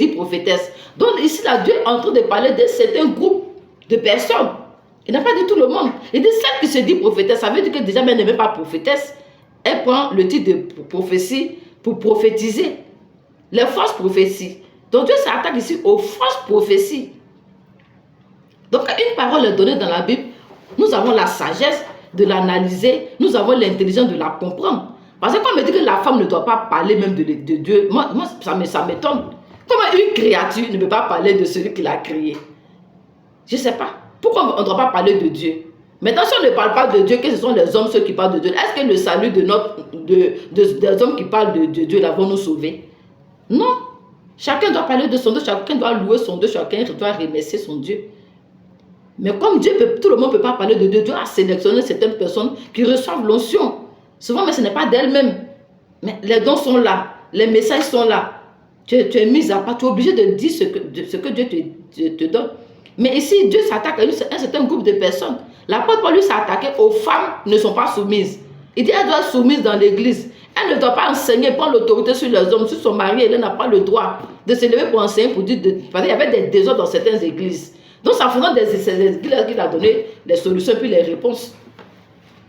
dit prophétesse. Donc ici, là, Dieu est en train de parler de certains groupes de personnes. Il n'a pas dit tout le monde. Il dit celle qui se dit prophétesse, ça veut dire que déjà, elle n'est même pas prophétesse. Elle prend le titre de prophétie pour prophétiser. Les fausses prophéties. Donc Dieu s'attaque ici aux fausses prophéties. Donc quand une parole est donnée dans la Bible, nous avons la sagesse de l'analyser, nous avons l'intelligence de la comprendre. Parce que quand on me dit que la femme ne doit pas parler même de Dieu, moi ça m'étonne. Comment une créature ne peut pas parler de celui qui l'a créé? Je ne sais pas. Pourquoi on ne doit pas parler de Dieu? Maintenant, si on ne parle pas de Dieu, que ce sont les hommes ceux qui parlent de Dieu, est-ce que le salut des hommes qui parlent de Dieu là vont nous sauver? Non. Chacun doit parler de son Dieu, chacun doit louer son Dieu, chacun doit remercier son Dieu. Mais comme tout le monde ne peut pas parler de Dieu, Dieu a sélectionné certaines personnes qui reçoivent l'onction. Souvent, mais ce n'est pas d'elles-mêmes. Mais les dons sont là, les messages sont là. Tu es mis à part, tu es obligé de dire ce que Dieu te donne. Mais ici, Dieu s'attaque à un certain groupe de personnes. L'apôtre Paul lui s'est attaqué aux femmes qui ne sont pas soumises. Il dit, elle doit être soumise dans l'église. Elle ne doit pas enseigner, prendre l'autorité sur les hommes, sur son mari. Elle n'a pas le droit de se lever pour enseigner, pour dire, parce qu'il y avait des désordres dans certaines églises. Donc, c'est en faisant ces églises qu'il a donné les solutions puis les réponses.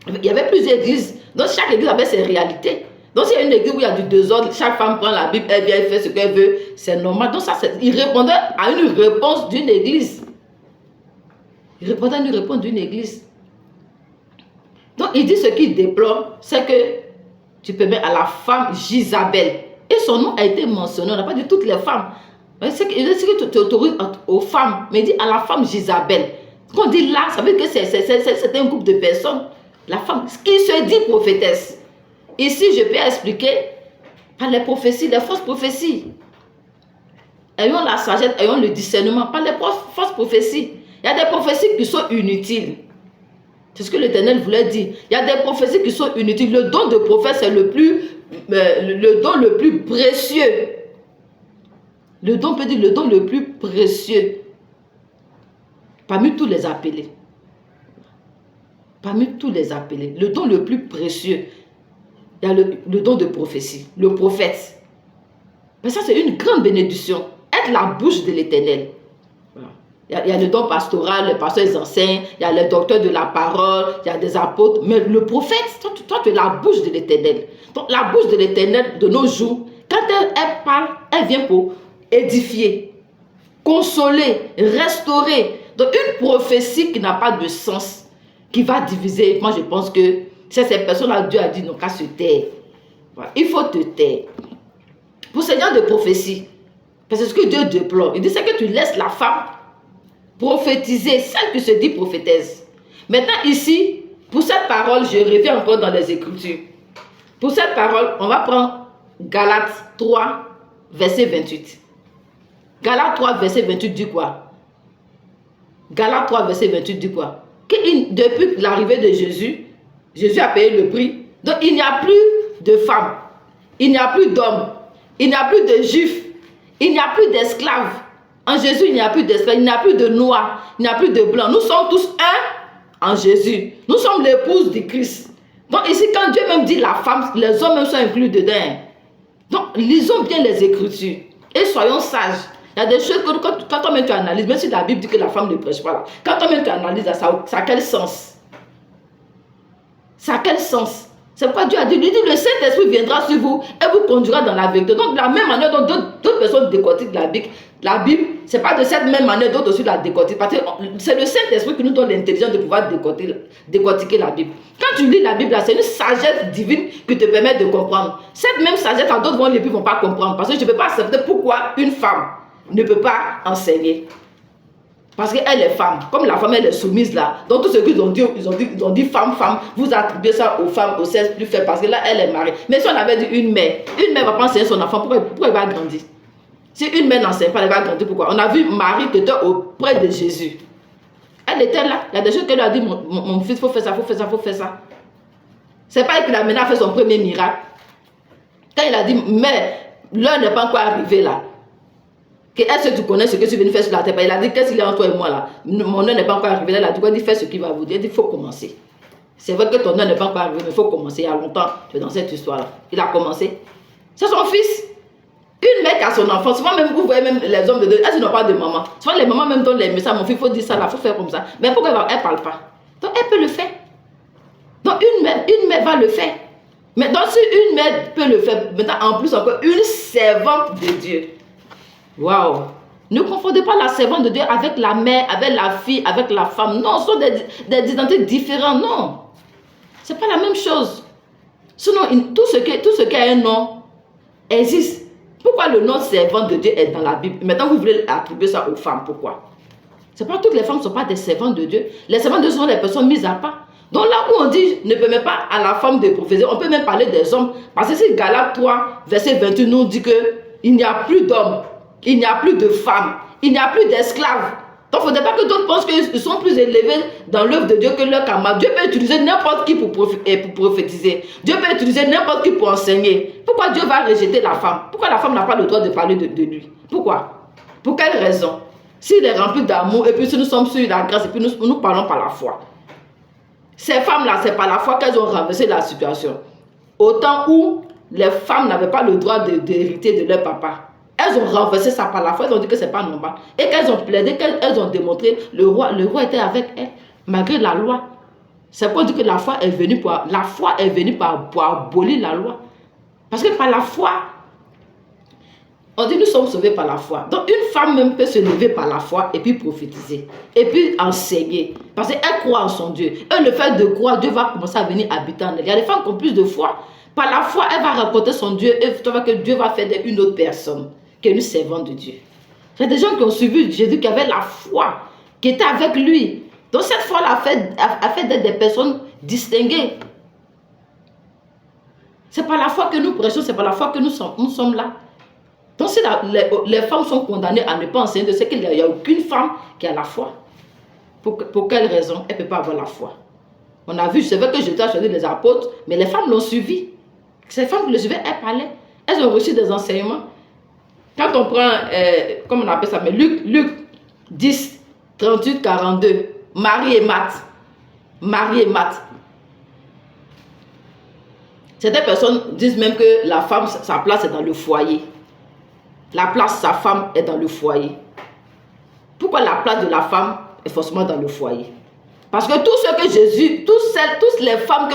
Il y avait plusieurs églises. Donc, chaque église avait ses réalités. Donc, s'il y a une église où il y a du désordre, chaque femme prend la Bible, elle vient, elle fait ce qu'elle veut, c'est normal. Donc, ça, il répondait à une réponse d'une église. Il répondait à une réponse d'une église. Donc, il dit ce qu'il déplore, c'est que tu peux mettre à la femme Jizabel. Et son nom a été mentionné, on n'a pas dit toutes les femmes. C'est que tu autorises aux femmes, mais il dit à la femme Jizabel. Quand on dit là, ça veut dire que c'est un groupe de personnes. La femme qui se dit prophétesse. Ici, je peux expliquer par les prophéties, les fausses prophéties. Ayons la sagesse, ayons le discernement, par les fausses prophéties. Il y a des prophéties qui sont inutiles. C'est ce que l'Éternel voulait dire. Il y a des prophéties qui sont inutiles. Le don de prophète, c'est le don le plus précieux. Le don peut dire le don le plus précieux. Parmi tous les appelés. Parmi tous les appelés. Le don le plus précieux. Il y a le don de prophétie. Le prophète. Mais ça, c'est une grande bénédiction. Être la bouche de l'Éternel. Il y a le don pastoral, les pasteurs les enseignent, il y a les docteurs de la parole, il y a des apôtres. Mais le prophète, toi tu es la bouche de l'Éternel. Donc la bouche de l'Éternel de nos jours, quand elle parle, elle vient pour édifier, consoler, restaurer. Donc une prophétie qui n'a pas de sens, qui va diviser. Moi je pense que c'est ces personnes-là, Dieu a dit non, qu'à se taire. Voilà. Il faut te taire. Pour ce genre de prophétie, parce que ce que Dieu déplore, il dit c'est que tu laisses la femme prophétiser, celle qui se dit prophétesse. Maintenant ici, pour cette parole, je reviens encore dans les Écritures. Pour cette parole, on va prendre Galates 3, verset 28. Galates 3, verset 28 dit quoi? Galates 3, verset 28 dit quoi? Que depuis l'arrivée de Jésus, Jésus a payé le prix. Donc il n'y a plus de femmes, il n'y a plus d'hommes, il n'y a plus de juifs, il n'y a plus d'esclaves. En Jésus, il n'y a plus d'esclaves, il n'y a plus de noirs, il n'y a plus de blancs. Nous sommes tous un en Jésus. Nous sommes l'épouse du Christ. Donc ici, quand Dieu même dit la femme, les hommes même sont inclus dedans. Donc, lisons bien les Écritures et soyons sages. Il y a des choses que quand toi-même tu analyses, même si la Bible dit que la femme ne prêche pas là, quand toi-même tu analyses, ça a quel sens? Ça a quel sens? C'est pourquoi Dieu a dit, lui dit, le Saint-Esprit viendra sur vous et vous conduira dans la vérité. Donc, de la même manière dont d'autres personnes décortiquent la Bible, ce n'est pas de cette même manière d'autres aussi la décortiquent. Parce que c'est le Saint-Esprit qui nous donne l'intelligence de pouvoir décortiquer la Bible. Quand tu lis la Bible, c'est une sagesse divine qui te permet de comprendre. Cette même sagesse, d'autres vont lire et ne vont pas comprendre. Parce que je ne peux pas accepter pourquoi une femme ne peut pas enseigner. Parce qu'elle est femme. Comme la femme, elle est soumise là. Donc, tout ce qu'ils ont dit, ils ont dit femme, vous attribuez ça aux femmes, au sexe plus faible. Parce que là, elle est mariée. Mais si on avait dit une mère va pas enseigner son enfant, pourquoi il va grandir? Si une mère n'enseigne pas, elle va grandir. Pourquoi? On a vu Marie qui était auprès de Jésus. Elle était là. Il y a des choses qu'elle lui a dit, mon fils, il faut faire ça, il faut faire ça, il faut faire ça. C'est pas elle qui l'a mené à faire son premier miracle. Quand il a dit, mais l'heure n'est pas encore arrivée là. Est-ce que tu connais ce que tu viens de faire sur la terre? Il a dit, qu'est-ce qu'il y a entre toi et moi là? Mon heure n'est pas encore arrivé. Il a dit, il fait ce qu'il va vous dire. Il dit, il faut commencer. C'est vrai que ton heure n'est pas encore arrivé, mais il faut commencer. Il y a longtemps, tu es dans cette histoire-là. Il a commencé. C'est son fils. Une mère qui a son enfant, souvent même vous voyez même les hommes de Dieu, elles n'ont pas de maman. Souvent les mamans même donnent les messages, mon fils, il faut dire ça là, il faut faire comme ça. Mais pourquoi elle ne parle pas? Donc elle peut le faire. Donc une mère va le faire. Mais donc si une mère peut le faire, maintenant en plus encore une servante de Dieu. Waouh! Ne confondez pas la servante de Dieu avec la mère, avec la fille, avec la femme. Non, ce sont des identités différentes. Non. Ce n'est pas la même chose. Sinon, tout ce qui a un nom existe. Pourquoi le nom servante de Dieu est dans la Bible? Maintenant, vous voulez attribuer ça aux femmes. Pourquoi? C'est pas toutes les femmes ne sont pas des servantes de Dieu. Les servantes de Dieu sont des personnes mises à part. Donc là où on dit ne permet pas à la femme de prophétiser, on peut même parler des hommes. Parce que si Galates 3, verset 28 nous dit qu'il n'y a plus d'hommes, il n'y a plus de femmes, il n'y a plus d'esclaves. Donc il ne faudrait pas que d'autres pensent qu'ils sont plus élevés dans l'œuvre de Dieu que leurs camarades. Dieu peut utiliser n'importe qui pour prophétiser. Dieu peut utiliser n'importe qui pour enseigner. Pourquoi Dieu va rejeter la femme? Pourquoi la femme n'a pas le droit de parler de lui? Pourquoi? Pour quelle raison? S'il est rempli d'amour et puis si nous sommes sur la grâce et puis nous parlons par la foi. Ces femmes-là, c'est par la foi qu'elles ont renversé la situation. Au temps où les femmes n'avaient pas le droit d'hériter de leur papa. Elles ont renversé ça par la foi, elles ont dit que ce n'est pas normal. Et qu'elles ont plaidé, qu'elles ont démontré, le roi était avec elles, malgré la loi. C'est pour dire que la foi est venue pour abolir la loi. Parce que par la foi, on dit nous sommes sauvés par la foi. Donc une femme même peut se lever par la foi et puis prophétiser. Et puis enseigner. Parce qu'elle croit en son Dieu. Et le fait de croire, Dieu va commencer à venir habiter en elle. Il y a des femmes qui ont plus de foi. Par la foi, elle va rencontrer son Dieu. Et tu vois que Dieu va faire une autre personne qui est une servante de Dieu. Il y a des gens qui ont suivi Jésus, qui avaient la foi, qui étaient avec lui. Donc cette foi-là a fait d'être des personnes distinguées. C'est par la foi que nous prêchons, c'est par la foi que nous sommes là. Donc si les femmes sont condamnées à ne pas enseigner, c'est qu'il n'y a aucune femme qui a la foi. Pour quelle raison? Elle ne peut pas avoir la foi. On a vu, c'est vrai que Jésus a choisi les apôtres, mais les femmes l'ont suivi. Ces femmes qui le suivaient, elles parlaient. Elles ont reçu des enseignements. Quand on prend, comment on appelle ça, mais Luc 10, 38, 42, Marie et Marthe. Marie et Marthe. Certaines personnes disent même que la femme, sa place est dans le foyer. La place de sa femme est dans le foyer. Pourquoi la place de la femme est forcément dans le foyer? Parce que tout ce que Jésus, toutes les femmes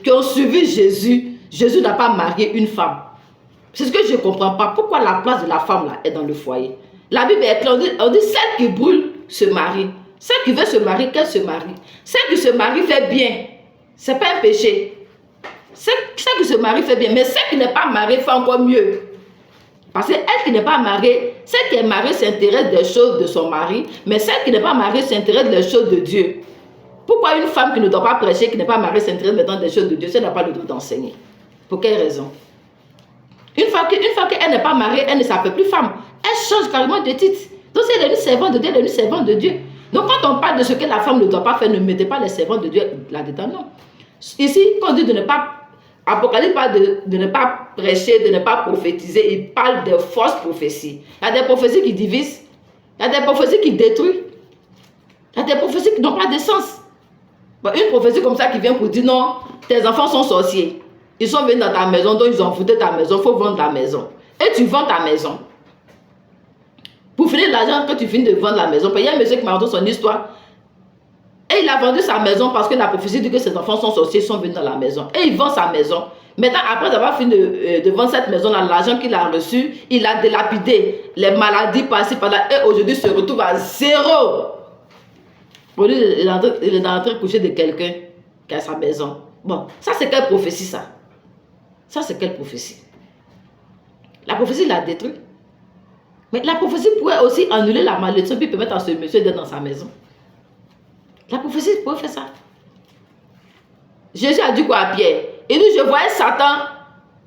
qui ont suivi Jésus, Jésus n'a pas marié une femme. C'est ce que je ne comprends pas. Pourquoi la place de la femme là est dans le foyer? La Bible est claire, on dit celle qui brûle se marie. Celle qui veut se marier, qu'elle se marie. Celle qui se marie fait bien. Ce n'est pas un péché. Celle qui se marie fait bien. Mais celle qui n'est pas mariée fait encore mieux. Parce qu'elle qui n'est pas mariée, celle qui est mariée s'intéresse des choses de son mari. Mais celle qui n'est pas mariée s'intéresse des choses de Dieu. Pourquoi une femme qui ne doit pas prêcher, qui n'est pas mariée, s'intéresse maintenant des choses de Dieu, si elle n'a pas le droit d'enseigner? Pour quelle raison? Une fois qu'elle n'est pas mariée, elle ne s'appelle plus femme. Elle change carrément de titre. Donc si elle est une servante de Dieu, elle est une servante de Dieu. Donc quand on parle de ce que la femme ne doit pas faire, ne mettez pas les servantes de Dieu là-dedans, non. Ici, quand on dit de ne pas, Apocalypse parle de ne pas prêcher, de ne pas prophétiser, il parle de fausses prophéties. Il y a des prophéties qui divisent, il y a des prophéties qui détruisent, il y a des prophéties qui n'ont pas de sens. Bon, une prophétie comme ça qui vient pour dire non, tes enfants sont sorciers. Ils sont venus dans ta maison, donc ils ont foutu ta maison, il faut vendre la maison. Et tu vends ta maison. Pour finir l'argent, quand tu finis de vendre la maison, il y a un monsieur qui m'a raconté son histoire. Et il a vendu sa maison parce que la prophétie dit que ses enfants sont sorciers, ils sont venus dans la maison. Et il vend sa maison. Maintenant, après avoir fini de vendre cette maison-là, l'argent qu'il a reçu, il a délapidé. Les maladies passées par là. Et aujourd'hui, il se retrouve à zéro. Aujourd'hui, il est en train de coucher de quelqu'un qui a sa maison. Bon, ça c'est quelle prophétie ça? Ça c'est quelle prophétie? La prophétie l'a détruit. Mais la prophétie pourrait aussi annuler la malédiction puis permettre à ce monsieur d'être dans sa maison. La prophétie pourrait faire ça. Jésus a dit quoi à Pierre? Il dit, je voyais Satan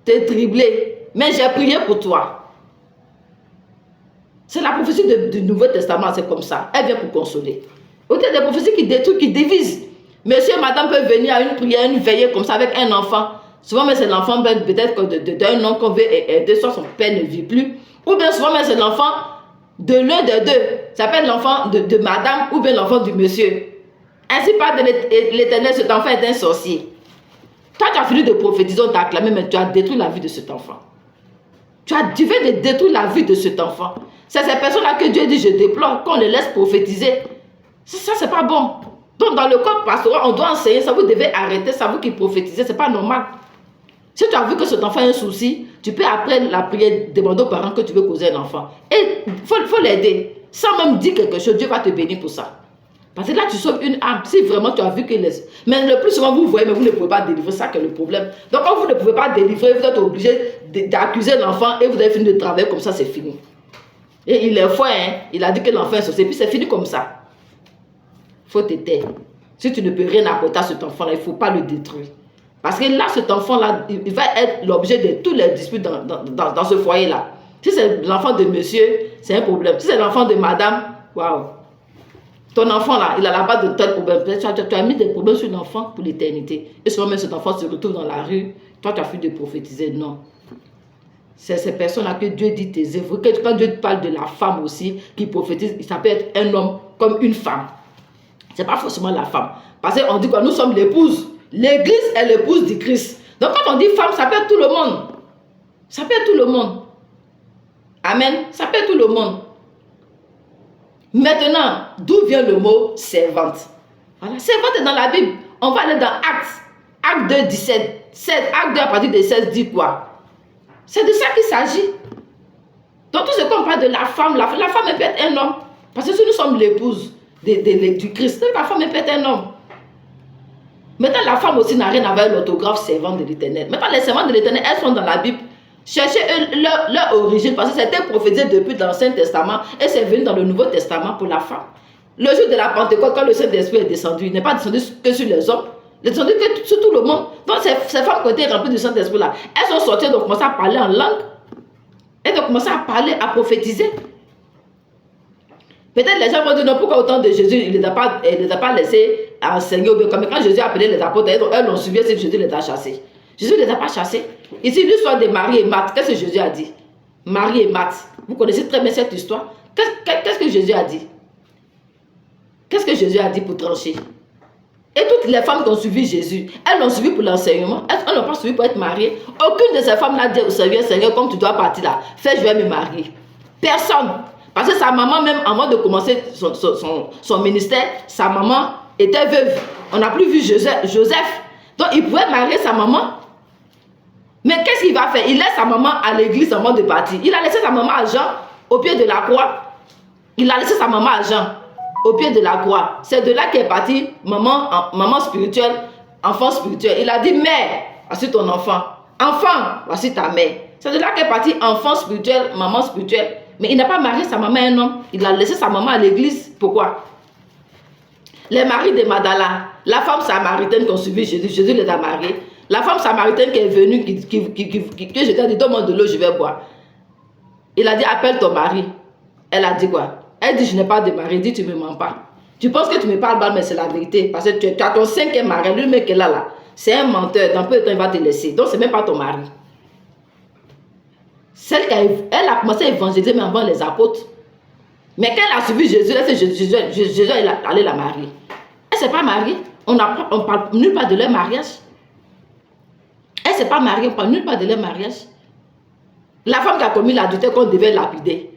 te dribbler, mais j'ai prié pour toi. C'est la prophétie du Nouveau Testament, c'est comme ça. Elle vient pour consoler. Il y a des prophéties qui détruisent, qui divisent. Monsieur et madame peuvent venir à une prière, une veillée comme ça avec un enfant. Souvent, mais c'est l'enfant peut-être d'un homme qu'on veut aider, soit son père ne vit plus. Ou bien souvent, mais c'est l'enfant de l'un des deux. Ça s'appelle l'enfant de madame ou bien l'enfant du monsieur. Ainsi parle de l'Éternel, cet enfant est un sorcier. Toi, tu as fini de prophétiser, on t'a acclamé, mais tu as détruit la vie de cet enfant. Tu viens de détruire la vie de cet enfant. C'est ces personnes-là que Dieu dit, je déplore, qu'on les laisse prophétiser. Ça, c'est pas bon. Donc, dans le corps pastoral, on doit enseigner ça. Vous devez arrêter, ça vous qui prophétisez, c'est pas normal. Si tu as vu que cet enfant a un souci, tu peux après la prière demander aux parents que tu veux causer un enfant. Et il faut l'aider. Sans même dire quelque chose, Dieu va te bénir pour ça. Parce que là, tu sauves une âme. Si vraiment tu as vu que Mais le plus souvent, vous voyez, mais vous ne pouvez pas délivrer. Ça que le problème. Donc, quand vous ne pouvez pas délivrer, vous êtes obligé d'accuser l'enfant et vous avez fini de travailler comme ça, c'est fini. Et il est fou, hein. Il a dit que l'enfant est sorcier, puis c'est fini comme ça. Il faut te taire. Si tu ne peux rien apporter à cet enfant-là, il ne faut pas le détruire. Parce que là, cet enfant-là, il va être l'objet de tous les disputes dans ce foyer-là. Si c'est l'enfant de monsieur, c'est un problème. Si c'est l'enfant de madame, waouh. Ton enfant là, il a là-bas de tel problème. Tu as mis des problèmes sur l'enfant pour l'éternité. Et souvent même cet enfant se retrouve dans la rue. Toi, tu as fini de prophétiser. Non. C'est ces personnes-là que Dieu dit tes œuvres. Quand Dieu parle de la femme aussi, qui prophétise, ça peut être un homme comme une femme. Ce n'est pas forcément la femme. Parce qu'on dit que nous sommes l'épouse. L'église est l'épouse du Christ. Donc quand on dit femme, ça peut être tout le monde. Ça peut être tout le monde. Amen. Ça peut être tout le monde. Maintenant, d'où vient le mot servante? Voilà, servante est dans la Bible. On va aller dans Actes. Acte 2, 17. Acte 2 à partir de 16 dit quoi? C'est de ça qu'il s'agit. Donc tout ce qu'on parle de la femme elle peut être un homme. Parce que si nous sommes l'épouse du Christ, la femme elle peut être un homme. Maintenant, la femme aussi n'a rien à voir avec l'orthographe servante de l'Éternel. Maintenant, les servantes de l'Éternel, elles sont dans la Bible. Cherchez leur origine, parce que c'était prophétisé depuis l'Ancien Testament et c'est venu dans le Nouveau Testament pour la femme. Le jour de la Pentecôte, quand le Saint-Esprit est descendu, il n'est pas descendu que sur les hommes, il est descendu que sur tout le monde. Donc, ces femmes qui ont été remplies du Saint-Esprit-là, elles sont sorties, elles ont commencé à parler en langue. Elles ont commencé à parler, à prophétiser. Peut-être les gens vont dire non, pourquoi autant de Jésus, il ne les a pas laissés enseigner. Comme quand Jésus a appelé les apôtres, elles l'ont suivi si Jésus les a chassés. Jésus ne les a pas chassés. Ici, l'histoire de Marie et Marthe, qu'est-ce que Jésus a dit? Marie et Marthe, vous connaissez très bien cette histoire. Qu'est-ce que Jésus a dit? Qu'est-ce que Jésus a dit pour trancher? Et toutes les femmes qui ont suivi Jésus, elles l'ont suivi pour l'enseignement. Elles n'ont pas suivi pour être mariées. Aucune de ces femmes n'a dit au Seigneur, Seigneur, comme tu dois partir là, fais, je vais me marier. Personne. Parce que sa maman, même avant de commencer son ministère, sa maman était veuve. On n'a plus vu Joseph. Donc, il pouvait marier sa maman. Mais qu'est-ce qu'il va faire? Il laisse sa maman à l'église avant de partir. Il a laissé sa maman à Jean au pied de la croix. Il a laissé sa maman à Jean au pied de la croix. C'est de là qu'est partie maman spirituelle, enfant spirituel. Il a dit, mère, voici ton enfant. Enfant, voici ta mère. C'est de là qu'est partie enfant spirituel, maman spirituelle. Mais il n'a pas marié sa maman à un homme. Il a laissé sa maman à l'église. Pourquoi? Les maris de Magdala, la femme samaritaine qui ont suivi Jésus, Jésus les a mariés. La femme samaritaine qui est venue, que Jésus a dit, donne-moi de l'eau, je vais boire. Il a dit, appelle ton mari. Elle a dit quoi? Elle dit, je n'ai pas de mari. Il dit, tu ne me mens pas. Tu penses que tu me parles mal, mais c'est la vérité. Parce que tu as ton 5e mari, lui, mec qui est là, c'est un menteur. Dans peu de temps, il va te laisser. Donc, ce n'est même pas ton mari. Elle a commencé à évangéliser, mais avant les apôtres. Mais quand elle a suivi Jésus, Jésus est allé la marier. Elle ne s'est pas mariée. On ne parle nulle part de leur mariage. Elle ne s'est pas mariée, on ne parle nulle part de leur mariage. La femme qui a commis l'adultère qu'on devait lapider.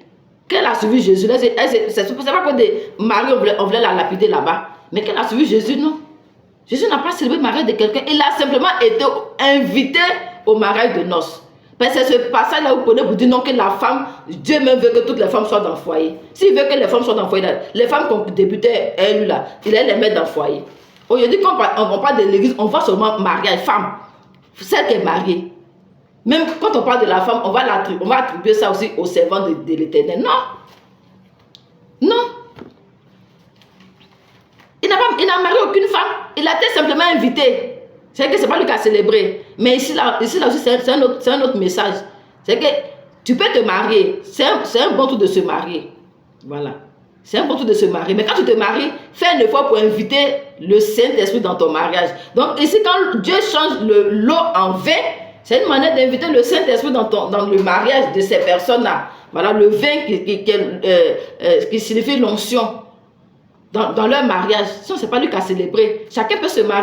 Quand elle a suivi Jésus, c'est pas que des maris, on voulait la lapider là-bas. Mais quand elle a suivi Jésus, non. Jésus n'a pas célébré le mariage de quelqu'un. Il a simplement été invité au mariage de noces. Mais c'est ce passage-là où vous prenez pour dire non, que la femme, Dieu même veut que toutes les femmes soient dans le foyer. S'il veut que les femmes soient dans le foyer, là, les femmes qu'on débutait, elle, là, il allait les mettre dans le foyer. Aujourd'hui, quand on parle de l'église, on voit seulement mariage, femme, celle qui est mariée. Même quand on parle de la femme, on va attribuer ça aussi aux servants de l'Éternel. Non. Non. Il n'a marié aucune femme. Il a été simplement invité. C'est que ce n'est pas lui qui a célébré. Mais ici là aussi, c'est un autre message. C'est que tu peux te marier. C'est un bon truc de se marier. Voilà. C'est un bon truc de se marier. Mais quand tu te maries, fais un effort pour inviter le Saint-Esprit dans ton mariage. Donc ici, quand Dieu change l'eau en vin, c'est une manière d'inviter le Saint-Esprit dans le mariage de ces personnes-là. Voilà, le vin qui signifie l'onction dans leur mariage. Sinon, ce n'est pas lui qui a célébré. Chacun peut se marier.